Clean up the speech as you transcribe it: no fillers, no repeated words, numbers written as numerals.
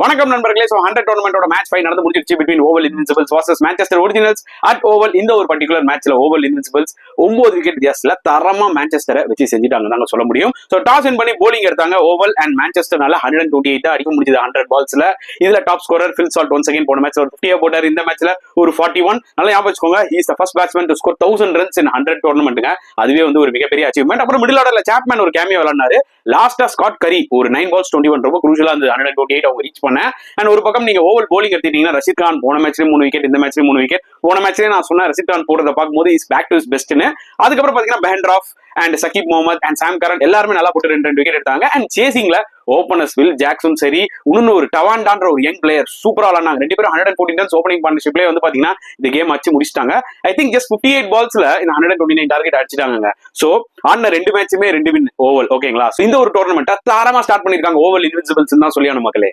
வணக்கம் நண்பர்களே. So 100 டோர்னமெண்டோட match 5 நடந்து முடிஞ்சிருச்சு between oval Invincibles vs Manchester originals at oval. இந்த ஒரு பர்టిక్యులர் மேட்ச்ல ஓவல் இன்வின்சிபிள்ஸ் 9 விக்கெட் வித்தியாசத்துல தரமா மான்செஸ்டரை வச்சு செஞ்சுட்டாங்க தாங்க சொல்ல முடியும். சோ டாஸ் வின் பண்ணி போலிங் எடுத்தாங்க ஓவல் அண்ட் மான்செஸ்டர்னால 128 அடிக்க முடிஞ்சது 100 பால்ஸ்ல. இதுல top scorer Phil Salt once again போன மேட்ச்ல ஒரு 50 போட்டார். இந்த மேட்ச்ல ஒரு 41. நல்லா ஞாபகம் வச்சுக்கோங்க, he is the first batsman to score 1000 runs in 100 டோர்னமெண்ட்ங்க. அதுவே வந்து ஒரு மிகப்பெரிய அச்சீவ்மெண்ட். அப்புறம் மிடில் ஆர்டர்ல சாப்மேன் ஒரு கேமியோ விளையாடினாரு. லாஸ்டா ஸ்காட் கரி ஒரு 9 balls 21 ரொம்ப குரூஷியலா அந்த 128 அவங்க ரீச் பண்ண. அண்ட் ஒரு பக்கம் நீங்க ஓவல் போலிங் எடுத்துட்டீங்கன்னா ரஷித் கான் போன மேட்ச்லயும் 3 விக்கெட், இந்த மேட்ச்லயும் 3 விக்கெட். போன மேட்ச்லயே நான் சொன்ன ரஷித் கான் போடுறத பார்க்கும்போது இஸ் பேக் டு இஸ் பெஸ்ட்னு. அதுக்கப்புறம் பாத்தீங்கன்னா பெஹன்ட்ராஃப் அண்ட் சகிப் முகமது அண்ட் சாம் கரன் எல்லாருமே நல்லா போட்டு 2 விக்கெட் எடுத்தாங்க. அண்ட் சேசிங்ல ஓபனர்ஸ் வில் ஜாக்சன் சரி, இன்னொன்னு ஒரு டவாண்டான்ற ஒரு யங் பிளேயர் சூப்பரா விளாண்டாங்க. 2 பேரும் 114 ரன்ஸ் ஓப்பனிங் பார்ட்னர்ஷிப்லயே வந்து பாத்தீங்கன்னா இந்த கேம் அடிச்சு முடிச்சிட்டாங்க. ஐ திங்க் ஜஸ்ட் 58 பால்ஸ்ல இந்த 129 டார்கெட் அடிச்சிட்டாங்க. சோ ஆன 2 மேட்சுமே 2 வின் ஓவல். ஓகேங்களா? இந்த ஒரு டோர்னமெண்ட் தாரமா ஸ்டார்ட் பண்ணிருக்காங்க ஓவல் இன்வின்சிபிள்ஸ் தான் சொல்லியான மக்களே.